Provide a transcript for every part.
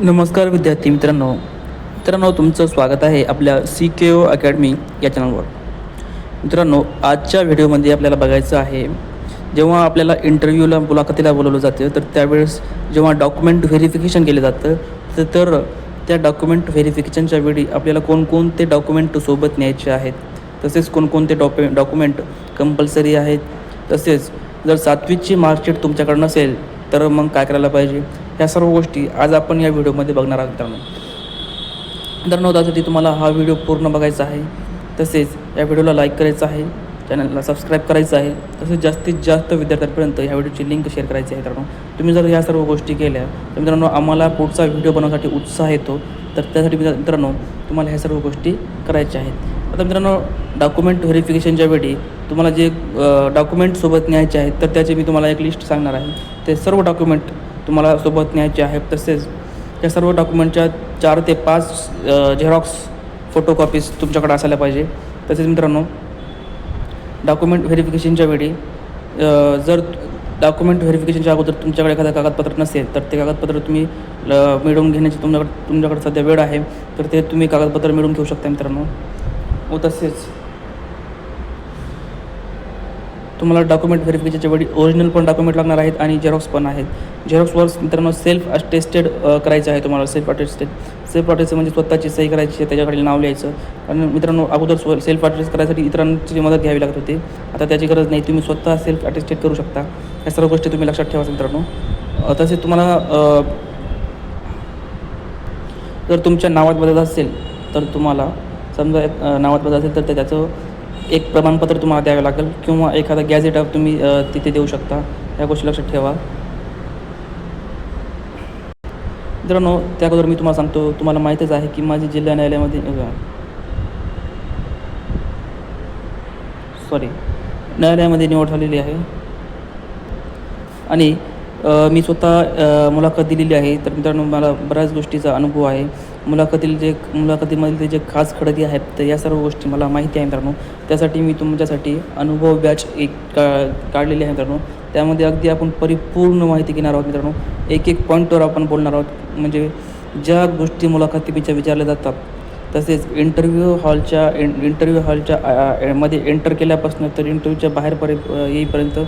नमस्कार विद्यार्थी मित्रांनो तुमचं स्वागत आहे आपल्या CKO अकॅडमी या चॅनलवर. मित्रांनो, आजच्या व्हिडिओमध्ये आपल्याला बघायचं आहे, जेव्हा आपल्याला इंटरव्ह्यूला मुलाखतीला बोलवलं जातं तर त्यावेळेस जेव्हा डॉक्युमेंट व्हेरिफिकेशन केलं जातं तर त्या डॉक्युमेंट व्हेरिफिकेशनच्या वेळी आपल्याला कोणकोणते डॉक्युमेंट सोबत न्यायचे आहेत, तसेच कोणकोणते डॉक्युमेंट कंपल्सरी आहेत, तसेच जर 7वीची मार्कशीट तुमच्याकडे नसेल तर मग काय करायला पाहिजे, ह्या सर्व गोष्टी आज आपण या व्हिडिओमध्ये बघणार आहोत. मित्रांनो त्यासाठी तुम्हाला हा व्हिडिओ पूर्ण बघायचा आहे. तसेच या व्हिडिओला लाईक करायचं आहे, चॅनलला सबस्क्राईब करायचं आहे, तसेच जास्तीत जास्त विद्यार्थ्यांपर्यंत ह्या व्हिडिओची लिंक शेअर करायची आहे. मित्रांनो, तुम्ही जर ह्या सर्व गोष्टी केल्या तर मित्रांनो आम्हाला पुढचा व्हिडिओ बनवण्यासाठी उत्साह येतो. तर त्यासाठी मित्रांनो तुम्हाला ह्या सर्व गोष्टी करायच्या आहेत. आता मित्रांनो, डॉक्युमेंट व्हेरिफिकेशनच्या वेळी तुम्हाला जे डॉक्युमेंट सोबत न्यायचे आहेत तर त्याची मी तुम्हाला एक लिस्ट सांगणार आहे. ते सर्व डॉक्युमेंट तुम्हाला सोबत न्यायचे आहेत. तसेच या सर्व डॉक्युमेंटच्या 4 ते 5 झेरॉक्स फोटोकॉपीज तुमच्याकडे असायला पाहिजे. तसेच मित्रांनो, डॉक्युमेंट व्हेरिफिकेशनच्या वेळी जर डॉक्युमेंट व्हेरिफिकेशनच्या अगोदर तुमच्याकडे एखादं कागदपत्र नसेल तर ते कागदपत्र तुम्ही मिळवून घेण्याची तुमच्याकडे सध्या वेळ आहे, तर ते तुम्ही कागदपत्र मिळवून घेऊ शकता मित्रांनो. व तसेच तुम्हाला डॉक्युमेंट व्हेरिफिकेशनच्या वेळी ओरिजिनल पण डॉक्युमेंट लागणार आहेत आणि झेरॉक्स पण आहेत. झेरॉक्सवर मित्रांनो सेल्फ अटेस्टेड करायचं आहे तुम्हाला. सेल्फ अटेस्टेड म्हणजे स्वतःची सही करायची आहे, त्याच्याकडे नाव लिहायचं. कारण मित्रांनो अगोदर सेल्फ अटेस्ट करायसाठी इतरांची मदत घ्यावी लागत होती, आता त्याची गरज नाही, तुम्ही स्वतः सेल्फ अटेस्टेड करू शकता. या सर्व गोष्टी तुम्ही लक्षात ठेवा मित्रांनो. तसेच तुम्हाला जर तुमच्या नावात बदल असेल तर तुम्हाला समजा नावात बदल असेल तर त्याचं एक प्रमाणपत्र तुम्हाला द्यावं लागेल किंवा एखादा गॅझेट तुम्ही तिथे देऊ शकता. या गोष्टी लक्षात ठेवा मित्रांनो. त्या अगोदर मी तुम्हाला सांगतो, तुम्हाला माहीतच आहे की माझी जिल्हा न्यायालयामध्ये न्यायालयामध्ये निवड झालेली आहे आणि मी स्वतः मुलाखत दिलेली आहे. तर मित्रांनो मला बऱ्याच गोष्टीचा अनुभव आहे. मुलाखतीमधले जे खास खडके आहेत तर या सर्व गोष्टी मला माहिती आहे मित्रांनो. त्यासाठी मी तुमच्यासाठी अनुभव बॅच एक काढलेली आहे मित्रांनो. त्यामध्ये अगदी आपण परिपूर्ण माहिती घेणार आहोत मित्रांनो. एक पॉईंटवर आपण बोलणार आहोत. म्हणजे ज्या गोष्टी मुलाखतीच्या विचारल्या जातात, तसेच इंटरव्ह्यू हॉलच्या मध्ये एंटर केल्यापासून तर इंटरव्ह्यूच्या बाहेरपर्यंत येईपर्यंत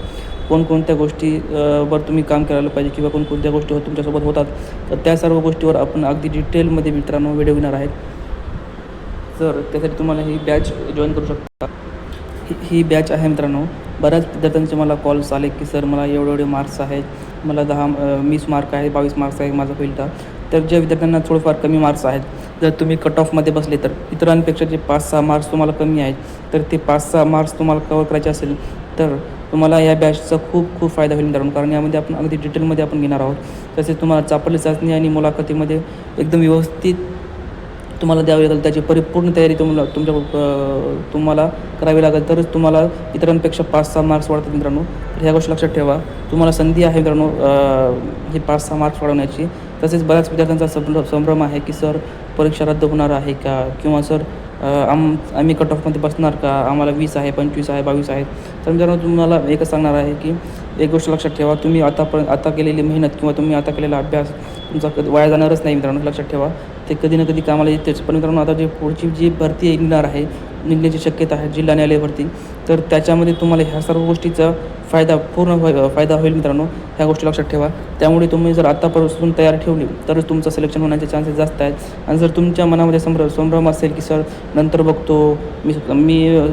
कोणकोणत्या गोष्टीवर तुम्ही काम करायला पाहिजे किंवा कोणकोणत्या गोष्टी तुमच्यासोबत होतात, तर त्या सर्व गोष्टीवर आपण अगदी डिटेलमध्ये मित्रांनो व्हिडिओ घेणार आहेत. तर त्यासाठी तुम्हाला ही बॅच जॉईन करू शकता. ही बॅच आहे मित्रांनो. बऱ्याच विद्यार्थ्यांचे मला कॉल्स आले की सर मला एवढे मार्क्स आहेत, मला 20 मार्क आहे, 22 मार्क्स आहे माझा फील्डचा. तर ज्या विद्यार्थ्यांना थोडेफार कमी मार्क्स आहेत, जर तुम्ही कट ऑफमध्ये बसले तर इतरांपेक्षा जे 5-6 मार्क्स तुम्हाला कमी आहेत, तर ते 5-6 मार्क्स तुम्हाला कवर करायचे असेल तर तुम्हाला या बॅचचा खूप फायदा होईल मित्रांनो. कारण यामध्ये आपण अगदी डिटेलमध्ये आपण घेणार आहोत. तसेच तुम्हाला चापली चाचणी आणि मुलाखतीमध्ये एकदम व्यवस्थित तुम्हाला द्यावी लागेल. त्याची परिपूर्ण तयारी तुम्हाला करावी लागेल, तरच तुम्हाला इतरांपेक्षा 5-6 मार्क्स वाढतात मित्रांनो. तर ह्या गोष्टी लक्षात ठेवा. तुम्हाला संधी आहे मित्रांनो हे 5-6 मार्क्स वाढवण्याची. तसेच बऱ्याच विद्यार्थ्यांचा संभ्रम आहे की सर परीक्षा रद्द होणार आहे का, किंवा सर आम्ही कट ऑफमध्ये बसणार का, आम्हाला 20 आहे, 25 आहे, 22 आहेत. तर मित्रांनो तुम्हाला एकच सांगणार आहे की एक गोष्ट लक्षात ठेवा, तुम्ही आता केलेली मेहनत किंवा तुम्ही आता केलेला अभ्यास तुमचा वाया जाणारच नाही मित्रांनो. लक्षात ठेवा, ते कधी ना कधी कामाला येतेच. पण मित्रांनो आता पुढची जी भरती निघण्याची शक्यता आहे जिल्हा न्यायालय भरती, तर त्याच्यामध्ये तुम्हाला ह्या सर्व गोष्टीचा फायदा होईल मित्रांनो. ह्या गोष्टी लक्षात ठेवा. त्यामुळे तुम्ही जर आत्तापासून तयारी ठेवली तरच तुमचं सिलेक्शन होण्याचे चान्सेस जास्त आहेत. आणि जर तुमच्या मनामध्ये संभ्रम असेल की सर नंतर बघतो, मी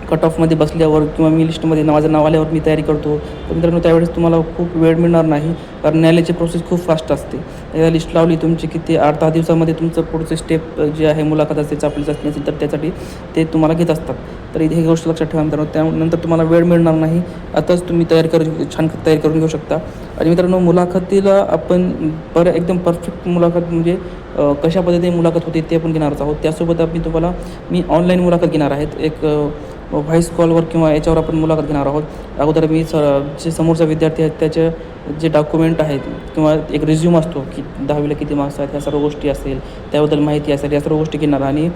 कट ऑफमध्ये बसल्यावर किंवा मी लिस्टमध्ये माझं नाव आल्यावर मी तयारी करतो, तर मित्रांनो त्यावेळेस तुम्हाला खूप वेळ मिळणार नाही. कारण न्यायालयाची प्रोसेस खूप फास्ट असते. एकदा लिस्ट लावली तुमची किती 8-10 दिवसामध्ये तुमचं पुढचे स्टेप जे आहे मुलाखत असते, चापली चाचणी असेल, तर त्यासाठी ते तुम्हाला घेत असतात. तर ही गोष्ट लक्षात ठेवा मित्रांनो. त्यानंतर तुम्हाला वेळ मिळणार नाही. आताच तुम्ही छान तयारी करून घेऊ शकता. आणि मित्रांनो मुलाखतीला आपण एकदम परफेक्ट मुलाखत म्हणजे कशा पद्धतीने मुलाखत होते ते पण घेणारच आहोत. त्यासोबत मी ऑनलाईन मुलाखत घेणार आहेत. एक व्हॉईस कॉलवर किंवा याच्यावर आपण मुलाखत घेणार आहोत. अगोदर मी जे समोरचा विद्यार्थी आहेत जे डॉक्युमेंट आहेत किंवा एक रिझ्यूम असतो की 10वीला किती मार्क्स आहेत, ह्या सर्व गोष्टी असेल, त्याबद्दल माहिती असेल, या सर्व गोष्टी घेणार. आणि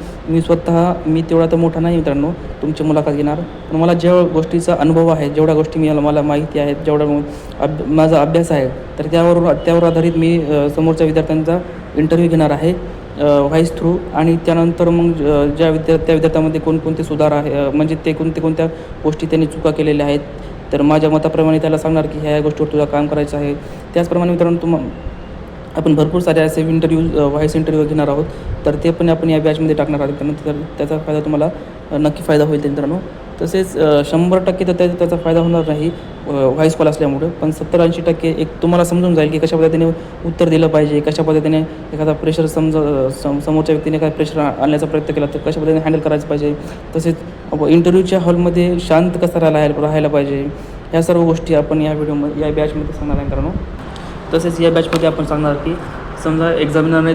मी तेवढा तर मोठा नाही मित्रांनो तुमची मुलाखत घेणार, पण मला जेवढ्या गोष्टीचा अनुभव आहे, जेवढ्या गोष्टी मला माहिती आहेत, जेवढा माझा अभ्यास आहे, तर त्यावर आधारित मी समोरच्या विद्यार्थ्यांचा इंटरव्ह्यू घेणार आहे व्हॉईस थ्रू. आणि त्यानंतर मग त्या विद्यार्थ्यामध्ये कोणकोणते सुधार आहे, म्हणजे ते कोणत्या गोष्टी त्यांनी चुका केलेल्या आहेत, तर माझ्या मताप्रमाणे त्याला सांगणार की ह्या गोष्टीवर तुला काम करायचं आहे. त्याचप्रमाणे मित्रांनो आपण भरपूर सारे असे व्हॉईस इंटरव्ह्यू घेणार आहोत, तर ते पण आपण या बॅचमध्ये टाकणार आहोत. तर त्याचा फायदा तुम्हाला नक्की फायदा होईल मित्रांनो. तसेच 100% तर त्याचा फायदा होणार नाही व्हॉईस कॉल असल्यामुळे, पण 70-80% एक तुम्हाला समजून जाईल की कशा पद्धतीने उत्तर दिलं पाहिजे, कशा पद्धतीने एखादा प्रेशर समोरच्या व्यक्तीने एखादा प्रेशर आणण्याचा प्रयत्न केला तर कशा पद्धतीने हँडल करायचं पाहिजे. तसेच इंटरव्ह्यूच्या हॉलमध्ये शांत कसं राहायला पाहिजे, ह्या सर्व गोष्टी आपण या बॅचमध्ये सांगणार आहे मित्रांनो. तसेच या बॅचमध्ये आपण सांगणार की समजा एक्झामिनरने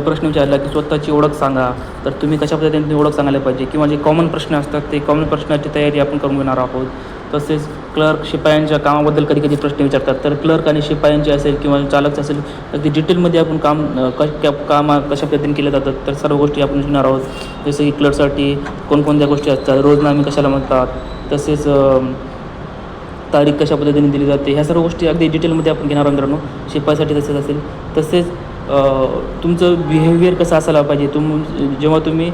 प्रश्न विचारला की स्वतःची ओळख सांगा, तर तुम्ही कशा पद्धतीने तुम्ही ओळख सांगायला पाहिजे, किंवा जे कॉमन प्रश्न असतात ते कॉमन प्रश्नाची तयारी आपण करून घेणार आहोत. तसेच क्लर्क शिपायांच्या कामाबद्दल कधी प्रश्न विचारतात, तर क्लर्क आणि शिपायांचे असेल किंवा चालक असेल, अगदी डिटेलमध्ये आपण काम कशा पद्धतीने केलं जातं, तर सर्व गोष्टी आपण शिकणार आहोत. जसं की क्लर्कसाठी कोणकोणत्या गोष्टी असतात, रोजनामे कशाला म्हणतात, तसेच तारीख कशा पद्धतीने दिली जाते, ह्या सर्व गोष्टी अगदी डिटेलमध्ये आपण घेणार आहोत मित्रांनो. शिपाईसाठी तसेच असेल. तसेच तुमचं बिहेवियर कसं असायला पाहिजे, जेव्हा तुम्ही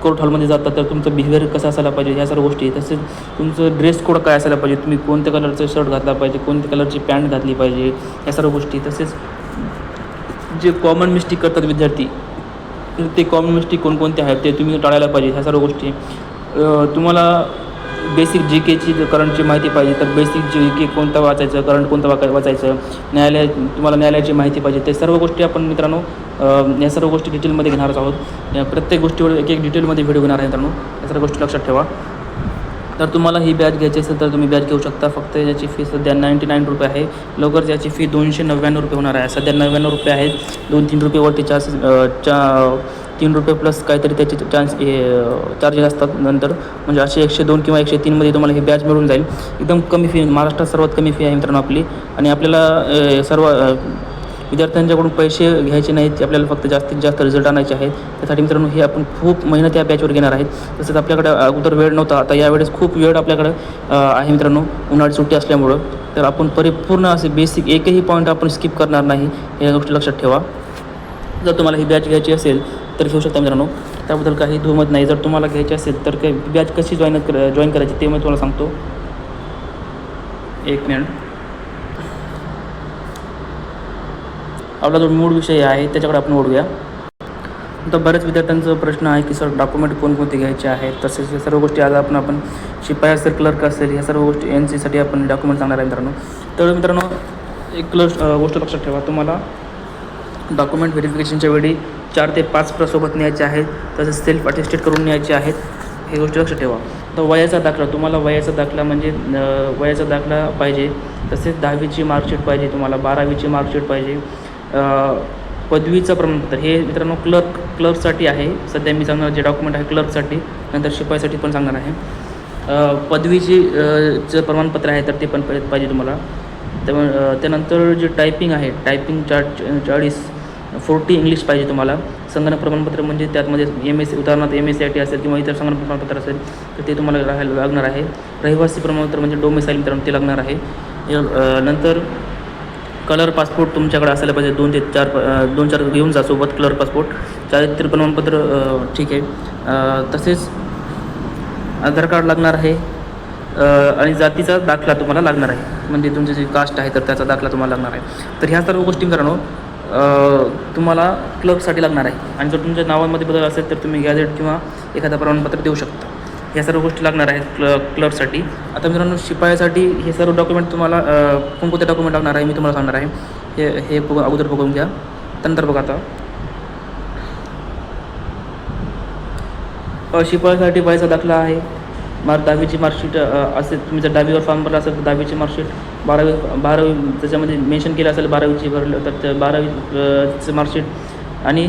कोर्ट हॉलमध्ये जाता तर तुमचं बिहेवियर कसं असायला पाहिजे, ह्या सर्व गोष्टी. तसेच तुमचं ड्रेस कोड काय असायला पाहिजे, तुम्ही कोणत्या कलरचं शर्ट घातला पाहिजे, कोणत्या कलरची पॅन्ट घातली पाहिजे, ह्या सर्व गोष्टी. तसेच जे कॉमन मिस्टेक करतात विद्यार्थी, तर ते कॉमन मिस्टेक कोणकोणते आहेत ते तुम्ही टाळायला पाहिजे, ह्या सर्व गोष्टी. तुम्हाला बेसिक GKची करंटची माहिती पाहिजे, तर बेसिक GK कोणता वाचायचं, करंट कोणतं वाचायचं, तुम्हाला न्यायालयाची माहिती पाहिजे, ते सर्व गोष्टी आपण मित्रांनो या सर्व गोष्टी डिटेलमध्ये घेणारच आहोत. या प्रत्येक गोष्टीवर एक डिटेलमध्ये व्हिडिओ घेणार आहे मित्रांनो, या सर्व गोष्टी लक्षात ठेवा. तर तुम्हाला ही बॅच घ्यायची असेल तर तुम्ही बॅच घेऊ शकता. फक्त याची फी सध्या 99 रुपये आहे. लवकरच याची फी 299 रुपये होणार आहे. सध्या 99 रुपये आहे. 2-3 रुपयेवरती ₹3 प्लस काहीतरी त्याचे चार्जेस असतात नंतर, म्हणजे असे 102 किंवा 103मध्ये तुम्हाला ही बॅच मिळून जाईल. एकदम कमी फी, महाराष्ट्रात सर्वात कमी फी आहे मित्रांनो आपली. आणि आपल्याला सर्व विद्यार्थ्यांच्याकडून पैसे घ्यायचे नाहीत, आपल्याला फक्त जास्तीत जास्त रिझल्ट आणायचे आहेत. त्यासाठी मित्रांनो हे आपण खूप मेहनत या बॅचवर घेणार आहेत. तसंच आपल्याकडे अगोदर वेळ नव्हता, आता यावेळेस खूप वेळ आपल्याकडं आहे मित्रांनो, उन्हाळी सुट्टी असल्यामुळं. तर आपण परिपूर्ण असे बेसिक एकही पॉईंट आपण स्किप करणार नाही, या गोष्टी लक्षात ठेवा. जर तुम्हाला ही बॅच घ्यायची असेल तर घेऊ शकता मित्रांनो, त्याबद्दल काही दुमत नाही. जर तुम्हाला घ्यायची असेल तर काही बॅच कशी जॉईन करायची ते मी तुम्हाला सांगतो. एक मिनिट. आपला जो मूळ विषय आहे त्याच्याकडे आपण ओढूया. तर बऱ्याच विद्यार्थ्यांचा प्रश्न आहे की सर डॉक्युमेंट कोणकोणते घ्यायचे आहेत, तसेच या सर्व गोष्टी आज आपण शिपाई असेल, क्लर्क असेल, ह्या सर्व गोष्टी NCसाठी आपण डॉक्युमेंट सांगणार आहे मित्रांनो. तर मित्रांनो एक गोष्ट लक्षात ठेवा, तुम्हाला डॉक्युमेंट व्हेरिफिकेशनच्या वेळी 4 ते 5 सोबत न्यायचे आहेत, तसेच सेल्फ अटेस्टेड करून न्यायचे आहेत, हे गोष्टी लक्षात ठेवा. तर वयाचा दाखला, तुम्हाला वयाचा दाखला म्हणजे वयाचा दाखला पाहिजे. तसेच 10वीची मार्कशीट पाहिजे, तुम्हाला 12वीची मार्कशीट पाहिजे. पदवीचं प्रमाणपत्र, हे मित्रांनो क्लर्कसाठी आहे. सध्या मी सांगणार जे डॉक्युमेंट आहे क्लर्कसाठी, नंतर शिपाईसाठी पण सांगणार आहे. पदवीची जे प्रमाणपत्र आहे तर ते पण पाहिजे तुम्हाला. त्यानंतर जे टायपिंग आहे, टायपिंग 40 इंग्लिश पाहिजे तुम्हाला. संगणक प्रमाणपत्र म्हणजे त्यामध्ये उदाहरणार्थ MSCIT असेल किंवा इतर संगणक प्रमाणपत्र असेल तर ते तुम्हाला लागणार आहे. रहिवासी प्रमाणपत्र म्हणजे डोमिसाईल मित्रांनो ते लागणार आहे. नंतर कलर पासपोर्ट तुमच्याकडे असायला पाहिजे, 2 ते 4 घेऊन जा सोबत कलर पासपोर्ट. चारित्र्य प्रमाणपत्र ठीक आहे. तसेच आधार कार्ड लागणार आहे आणि जातीचा दाखला तुम्हाला लागणार आहे, म्हणजे तुमची जी कास्ट आहे तर त्याचा दाखला तुम्हाला लागणार आहे. तर ह्या सर्व गोष्टी मित्रांनो तुम्हाला क्लर्कसाठी लागणार आहे. आणि जर तुमच्या नावामध्ये बदल असेल तर तुम्ही गॅझेट किंवा एखादा प्रमाणपत्र देऊ शकता. ह्या सर्व गोष्टी लागणार आहेत क्लर्कसाठी. आता मित्रांनो शिपायासाठी हे सर्व डॉक्युमेंट तुम्हाला कोणकोणते डॉक्युमेंट लागणार आहे मी तुम्हाला सांगणार आहे. हे अगोदर बघून घ्या. त्यानंतर बघा आता शिपायासाठी वयाचा दाखला आहे, 10वीची मार्कशीट असेल, तुम्ही जर 10वीवर फॉर्म भरला असेल तर 10वीची मार्कशीट, 12वी त्याच्यामध्ये मेन्शन केलं असेल 12वीची भरलं तर त्या 12वीचं मार्कशीट. आणि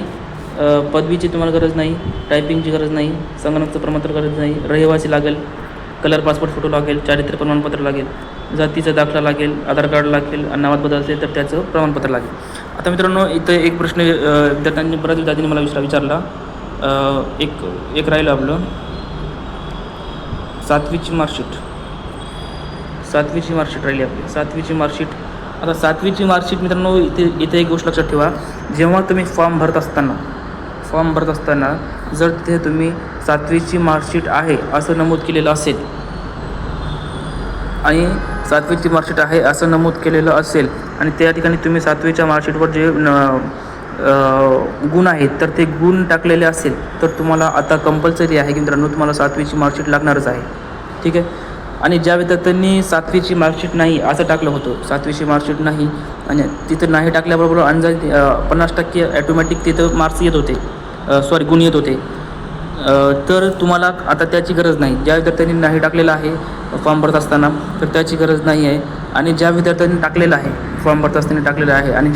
पदवीची तुम्हाला गरज नाही, टायपिंगची गरज नाही, संगणकचं प्रमाणपत्र गरज नाही, रहिवासी लागेल. कलर पासपोर्ट फोटो लागेल, चारित्र्य प्रमाणपत्र लागेल, जातीचा दाखला लागेल, आधार कार्ड लागेल आणि नावात बदल असेल तर त्याचं प्रमाणपत्र लागेल. आता मित्रांनो इथं एक प्रश्न विद्यार्थ्यांनी बऱ्याच विद्यार्थ्यांनी मला विचारला. एक राहिलं आपलं 7वीची मार्कशीट राहिली आपली 7वीची मार्कशीट. आता 7वीची मार्कशीट मित्रांनो इथे एक गोष्ट लक्षात ठेवा. जेव्हा तुम्ही फॉर्म भरत असताना जर तिथे तुम्ही 7वीची मार्कशीट आहे असं नमूद केलेलं असेल आणि 7वीची मार्कशीट आहे असं नमूद केलेलं असेल आणि त्या ठिकाणी तुम्ही 7वीच्या मार्कशीटवर जे गुण आहेत तर ते गुण टाकलेले असेल तर तुम्हाला आता कंपल्सरी आहे की मित्रांनो तुम्हाला 7वीची मार्कशीट लागणारच आहे. ठीक आहे. आणि ज्या विद्यार्थ्यांनी 7वीची मार्कशीट नाही असं टाकलं होतं, 7वीची मार्कशीट नाही आणि तिथं नाही टाकल्याबरोबर अंदाज 50% ॲटोमॅटिक तिथं मार्क्स येत होते, गुण येत होते. तर तुम्हाला आता त्याची गरज नाही. ज्या विद्यार्थ्यांनी नाही टाकलेलं आहे फॉर्म भरत असताना तर त्याची गरज नाही आहे. आणि ज्या विद्यार्थ्यांनी टाकलेलं आहे फॉर्म भरत असताना टाकलेलं आहे आणि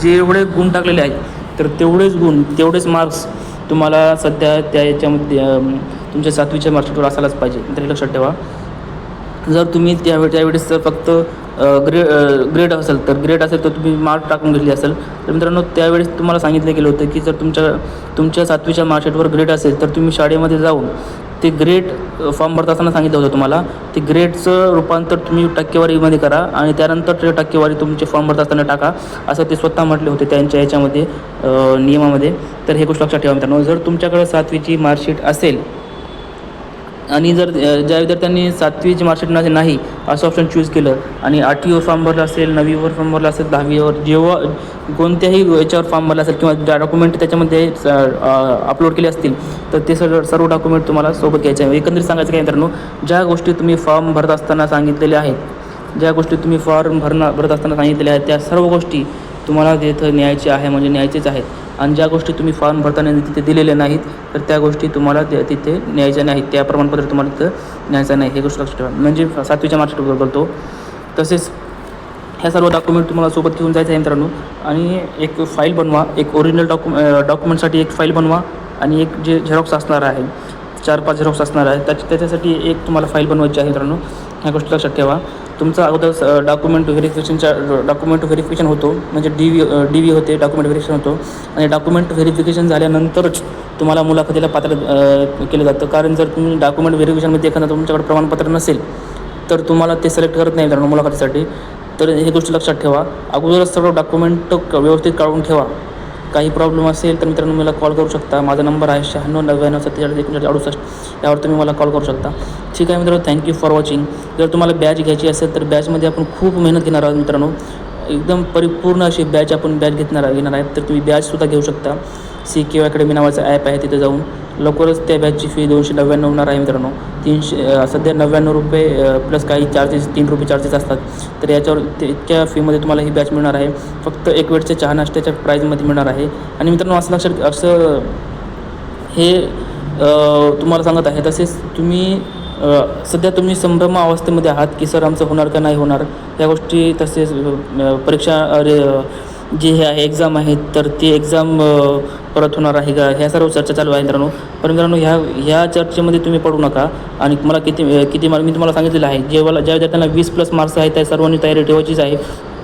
जेवढे गुण टाकलेले आहेत तर तेवढेच मार्क्स तुम्हाला सध्या याच्यामध्ये तुमच्या 7वीच्या मार्कशीटवर असायलाच पाहिजे. तर हे लक्षात ठेवा. जर तुम्ही त्यावेळेस जर फक्त ग्रेड असेल तर तुम्ही मार्क टाकून घेतली असेल तर मित्रांनो त्यावेळेस तुम्हाला सांगितलं गेलं होतं की जर तुमच्या 7वीच्या मार्कशीटवर ग्रेड असेल तर तुम्ही शाळेमध्ये जाऊन ते ग्रेड फॉर्म भरत असताना सांगितलं होतं तुम्हाला ते ग्रेडचं रूपांतर तुम्ही टक्केवारीमध्ये करा आणि त्यानंतर ते टक्केवारी तुमचे फॉर्म भरत असताना टाका असं ते स्वतः म्हटले होते त्यांच्या याच्यामध्ये नियमामध्ये. तर हे गोष्ट लक्षात ठेवा मित्रांनो. जर तुमच्याकडे 7वीची मार्कशीट असेल आणि जर ज्या विद्यार्थ्यांनी 7वीची मार्कशीट नाही असं ऑप्शन चूज केलं आणि 8वीवर फॉर्म भरला असेल, 9वीवर फॉर्म भरला असेल, 10वीवर जेव्हा कोणत्याही याच्यावर फॉर्म भरला असेल किंवा ज्या डॉक्युमेंट त्याच्यामध्ये अपलोड केले असतील तर ते सर्व डॉक्युमेंट तुम्हाला सोबत घ्यायचे आहे. एकंदरीत सांगायचं काय मित्रांनो, ज्या गोष्टी तुम्ही फॉर्म भरत असताना सांगितलेल्या आहेत, भरत असताना सांगितलेल्या आहेत त्या सर्व गोष्टी तुम्हाला तिथं न्यायच्या आहे म्हणजे न्यायचेच आहेत. आणि ज्या गोष्टी तुम्ही फॉर्म भरताना तिथे दिलेल्या नाहीत तर त्या गोष्टी तुम्हाला तिथे न्यायच्या नाहीत, त्या प्रमाणपत्र तुम्हाला तिथं न्यायचं नाही. हे गोष्ट लक्षात ठेवा. म्हणजे 7वीच्या मार्कशीटवर बोलतो. तसेच ह्या सर्व डॉक्युमेंट तुम्हाला सोबत घेऊन जायचं आहे मित्रांनो. आणि एक फाईल बनवा, एक ओरिजिनल डॉक्युमेंटसाठी एक फाईल बनवा आणि एक जे झेरॉक्स असणार आहे 4-5 झेरॉक्स असणार आहे त्याच्यासाठी एक तुम्हाला फाईल बनवायची आहे मित्रांनो. ह्या गोष्टी लक्षात ठेवा. तुमचा अगोदर डॉक्युमेंट व्हेरिफिकेशन होतो म्हणजे डी व्ही होते, डॉक्युमेंट व्हेरिफिकेशन होतो आणि डॉक्युमेंट व्हेरिफिकेशन झाल्यानंतरच तुम्हाला मुलाखतीला पात्र केलं जातं. कारण जर तुम्ही डॉक्युमेंट व्हेरिफिकेशनमध्ये एखादं तुमच्याकडे प्रमाणपत्र नसेल तर तुम्हाला ते सिलेक्ट करत नाही मित्रांनो मुलाखतीसाठी. तर हे गोष्टी लक्षात ठेवा. अगोदरच सर्व डॉक्युमेंट व्यवस्थित काढून ठेवा. काही प्रॉब्लेम असेल तर मित्रांनो मला कॉल करू शकता. माझा नंबर आहे 9699474968. यावर तुम्ही मला कॉल करू शकता. ठीक आहे मित्रांनो, थँक्यू फॉर वॉचिंग. जर तुम्हाला बॅच घ्यायची असेल तर बॅचमध्ये आपण खूप मेहनत घेणार आहोत मित्रांनो. एकदम परिपूर्ण अशी बॅच घेणार आहेत. तर तुम्ही बॅचसुद्धा घेऊ शकता. CQ अकॅडमी नावाचं ॲप आहे, तिथं जाऊन लवकरच त्या बॅचची फी 299 होणार आहे मित्रांनो. सध्या 99 रुपये प्लस काही चार्जेस 3 रुपये चार्जेस असतात. तर याच्यावर इतक्या फीमध्ये तुम्हाला ही बॅच मिळणार आहे. फक्त एक वेळच्या चहा नाश्त्याच्या प्राईजमध्ये मिळणार आहे. आणि मित्रांनो असं हे तुम्हाला सांगत आहे. तसेच तुम्ही सध्या तुम्ही संभ्रम अवस्थेमध्ये आहात की सर आमचं होणार का नाही होणार या गोष्टी. तसेच परीक्षा जे हे आहे एक्झाम आहेत तर ती एक्झाम परत होणार आहे का ह्या सर्व चर्चा चालू आहे मित्रांनो. पण मित्रांनो ह्या चर्चेमध्ये तुम्ही पडू नका. आणि मला किती मी तुम्हाला सांगितलेलं आहे ज्या विद्यार्थ्यांना 20+ मार्क्स आहेत त्या सर्वांनी तयारी ठेवायचीच आहे.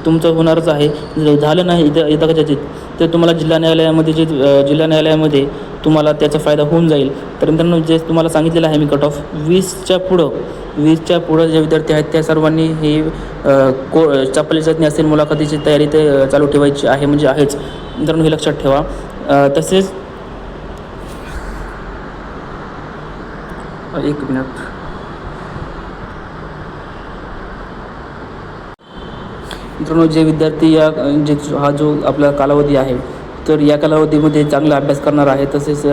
तुमचं होणारच आहे. झालं नाही इथं कदाचित तर तुम्हाला जिल्हा न्यायालयामध्ये तुम्हाला त्याचा फायदा होऊन जाईल. तर मित्रांनो जे तुम्हाला सांगितलेलं आहे मी कट ऑफ 20च्या पुढं जे विद्यार्थी आहेत त्या सर्वांनी ही चप्पल चाचणी असेल मुलाखतीची तयारी ते चालू ठेवायची आहे म्हणजे आहेच मित्रांनो, हे लक्षात ठेवा. तसेच एक मिनिट मित्रांनो, जे विद्यार्थी हा जो आपला कालावधी आहे तर या कालावधीमध्ये चांगला अभ्यास करणार आहे. तसेच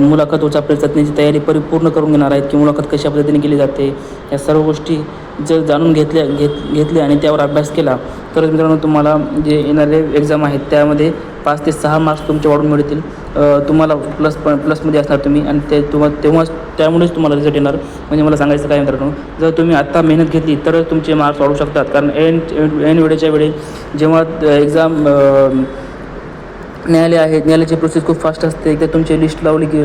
मुलाखत व चप्पल चाचणीची तयारी परिपूर्ण करून घेणार आहेत की मुलाखत कशा पद्धतीने केली जाते या सर्व गोष्टी जर जाणून घेतल्या आणि त्यावर अभ्यास केला तर मित्रांनो तुम्हाला जे येणारे एक्झाम आहेत त्यामध्ये 5 ते 6 मार्क्स तुमचे वाढून मिळतील. तुम्हाला प्लसमध्ये असणार तुम्ही आणि त्यामुळेच तुम्हाला रिझल्ट येणार. म्हणजे मला सांगायचं काय मित्रांनो, जर तुम्ही आत्ता मेहनत घेतली तर तुमचे मार्क्स वाढू शकतात. कारण ऐन वेळेच्या वेळी जेव्हा एक्झाम न्यायालय आहे. न्यायालयाची प्रोसेस खूप फास्ट असते. एकदा तुमची लिस्ट लावली की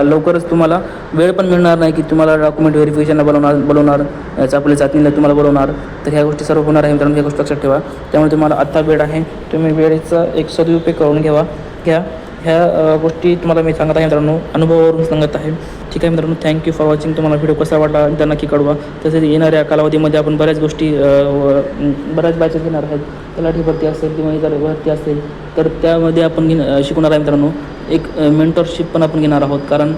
लवकरच तुम्हाला वेळ पण मिळणार नाही की तुम्हाला डॉक्युमेंट व्हेरिफिकेशनला बोलवणार आपल्या चाचणीला तुम्हाला बोलवणार. तर ह्या गोष्टी सर्व होणार आहे मित्रांनो, ह्या गोष्टी लक्षात ठेवा. त्यामुळे तुम्हाला आत्ता वेळ आहे, तुम्ही वेळेचा एक सदुपयोग करून घ्या. ह्या गोष्टी तुम्हाला मी सांगत आहे मित्रांनो, अनुभवावरून सांगत आहे. ठीक आहे मित्रांनो, थँक्यू फॉर वॉचिंग. तुम्हाला व्हिडिओ कसा वाटला एकदा नक्की कळवा. तसेच येणाऱ्या कालावधीमध्ये आपण बऱ्याच गोष्टी बऱ्याच बॅचेस घेणार आहेत. तलाठी भरती असेल किंवा इतर भरती असेल तर त्यामध्ये आपण शिकवणार आहे मित्रांनो. एक मेंटरशिप पण आपण घेणार आहोत. कारण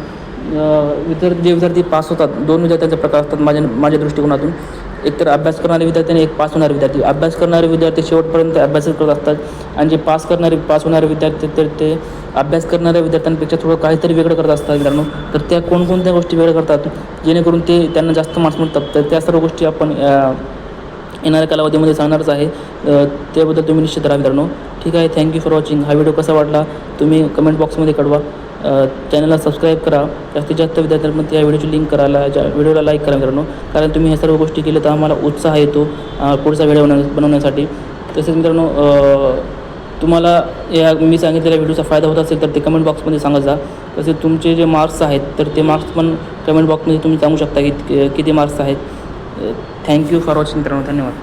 विद्यार्थी पास होतात, 2 विद्यार्थ्यांचे प्रकार असतात माझ्या दृष्टिकोनातून. एकतर अभ्यास करणारे विद्यार्थी आणि एक पास होणारे विद्यार्थी. अभ्यास करणारे विद्यार्थी शेवटपर्यंत अभ्यासच करत असतात आणि जे पास होणारे विद्यार्थी तर ते अभ्यास करणाऱ्या विद्यार्थ्यांपेक्षा थोडं काहीतरी वेगळं करत असतात मित्रांनो. तर त्या कोणकोणत्या गोष्टी वेगळ्या करतात जेणेकरून त्यांना जास्त मार्क्स मिळतात. तर त्या सर्व गोष्टी आपण येणाऱ्या कालावधीमध्ये सांगणारच आहे. त्याबद्दल तुम्ही निश्चित राहा मित्रांनो. ठीक आहे, थँक्यू फॉर वॉचिंग. हा व्हिडिओ कसा वाटला तुम्ही कमेंट बॉक्समध्ये कळवा. चॅनलला सबस्क्राईब करा. जास्तीत जास्त विद्यार्थ्यांमध्ये या व्हिडिओची लिंक व्हिडिओला लाईक करा मित्रांनो. कारण तुम्ही ह्या सर्व गोष्टी केल्या तर आम्हाला उत्साह येतो पुढचा व्हिडिओ बनवण्यासाठी. तसेच मित्रांनो, तुम्हाला मी सांगितलेल्या व्हिडिओचा फायदा होत असेल तर ते कमेंट बॉक्समध्ये सांगत जा. तसेच तुमचे जे मार्क्स आहेत तर ते मार्क्स पण कमेंट बॉक्समध्ये तुम्ही सांगू शकता की किती मार्क्स आहेत. थँक्यू फॉर वॉचिंग मित्रांनो, धन्यवाद.